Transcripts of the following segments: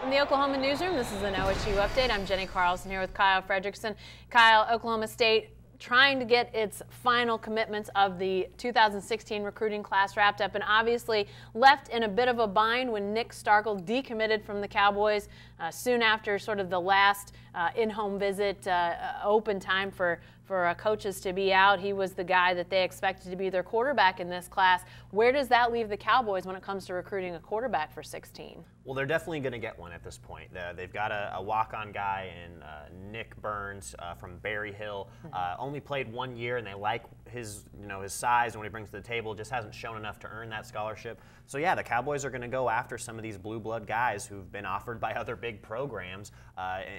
From the Oklahoma newsroom, this is an OSU update. I'm Jenni Carlson here with Kyle Fredrickson. Kyle, Oklahoma State trying to get its final commitments of the 2016 recruiting class wrapped up, and obviously left in a bit of a bind when Nick Starkel decommitted from the Cowboys soon after sort of the last in-home visit, open time for coaches to be out. He was the guy that they expected to be their quarterback in this class. Where does that leave the Cowboys when it comes to recruiting a quarterback for 16? Well, they're definitely going to get one at this point. They've got a walk-on guy in Nick Burns from Berry Hill. Only played 1 year, and they like his size and what he brings to the table. Just hasn't shown enough to earn that scholarship. So yeah, the Cowboys are going to go after some of these blue blood guys who've been offered by other big programs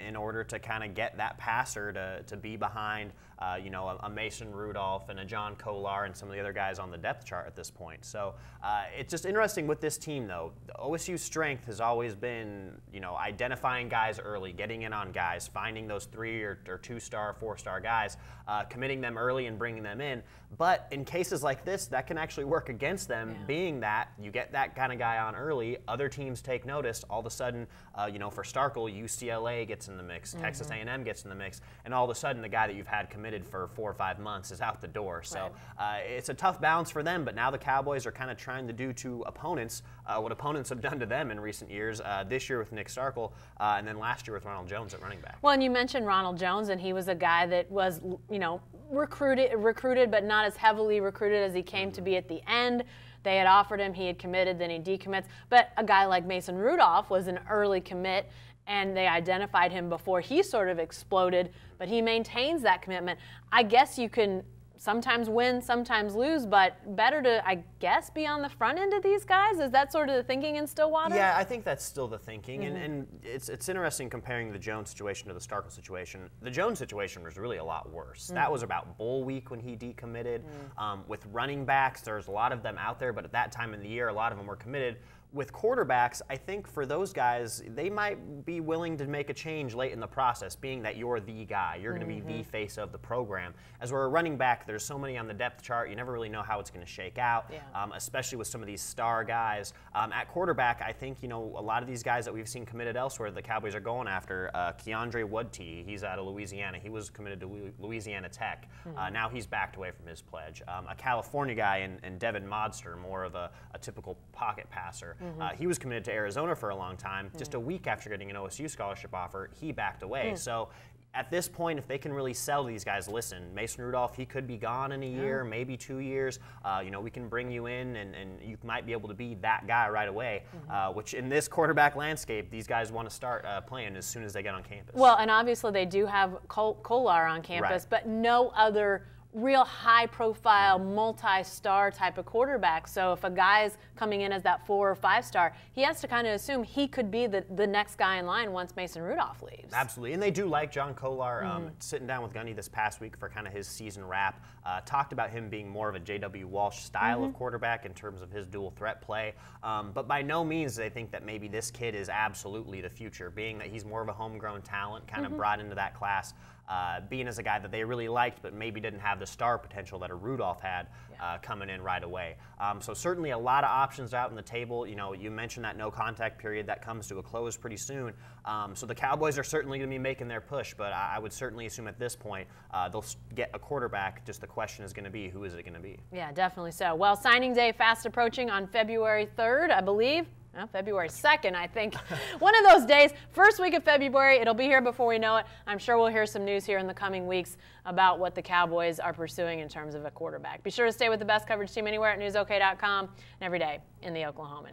in order to kind of get that passer to be behind a Mason Rudolph and a John Kolar and some of the other guys on the depth chart at this point. So it's just interesting with this team, though. The OSU's strength has always been, identifying guys early, getting in on guys, finding those 3 or 2-star, 4-star guys, committing them early and bringing them in. But in cases like this, that can actually work against them, being that you get that kind of guy on early, other teams take notice. All of a sudden, for Starkel, UCLA gets in the mix, Texas A&M gets in the mix, and all of a sudden the guy that you've had committed for 4 or 5 months is out the door. So it's a tough balance for them, but now the Cowboys are kind of trying to do to opponents what opponents have done to them in recent years, this year with Nick Starkel, and then last year with Ronald Jones at running back. Well, and you mentioned Ronald Jones, and he was a guy that was, recruited, but not as heavily recruited as he came to be at the end. They had offered him, he had committed, then he decommits. But a guy like Mason Rudolph was an early commit, and they identified him before he sort of exploded, but he maintains that commitment. I guess you can sometimes win, sometimes lose, but better to, I guess, be on the front end of these guys? Is that sort of the thinking in Stillwater? Yeah, I think that's still the thinking, and it's interesting comparing the Jones situation to the Starkel situation. The Jones situation was really a lot worse. That was about bowl week when he decommitted. With running backs, there's a lot of them out there, but at that time in the year, a lot of them were committed. With quarterbacks, I think for those guys, they might be willing to make a change late in the process, being that you're the guy. You're going to be the face of the program. As we're a running back, there's so many on the depth chart, you never really know how it's going to shake out, especially with some of these star guys. At quarterback, I think, a lot of these guys that we've seen committed elsewhere, the Cowboys are going after. Keandre Woodtee, he's out of Louisiana. He was committed to Louisiana Tech. Now he's backed away from his pledge. A California guy in Devin Modster, more of a typical pocket passer. He was committed to Arizona for a long time. Just a week after getting an OSU scholarship offer, he backed away. So at this point, if they can really sell these guys, listen, Mason Rudolph, he could be gone in a year, maybe 2 years. We can bring you in, and you might be able to be that guy right away, which in this quarterback landscape, these guys want to start playing as soon as they get on campus. Well, and obviously they do have Kolar on campus, but no other real high-profile, multi-star type of quarterback. So if a guy's coming in as that 4 or 5-star, he has to kind of assume he could be the next guy in line once Mason Rudolph leaves. Absolutely, and they do like John Kolar. Sitting down with Gundy this past week for kind of his season wrap, talked about him being more of a J.W. Walsh style of quarterback in terms of his dual threat play. But by no means do they think that maybe this kid is absolutely the future, being that he's more of a homegrown talent, kind of brought into that class. Being as a guy that they really liked, but maybe didn't have the star potential that a Rudolph had coming in right away. So certainly a lot of options out on the table. You mentioned that no contact period that comes to a close pretty soon. So the Cowboys are certainly going to be making their push, but I would certainly assume at this point they'll get a quarterback. Just the question is going to be, who is it going to be? Yeah, definitely so. Well, signing day fast approaching on February 3rd, I believe. February 2nd, I think. One of those days, first week of February, it'll be here before we know it. I'm sure we'll hear some news here in the coming weeks about what the Cowboys are pursuing in terms of a quarterback. Be sure to stay with the best coverage team anywhere at newsok.com and every day in the Oklahoman.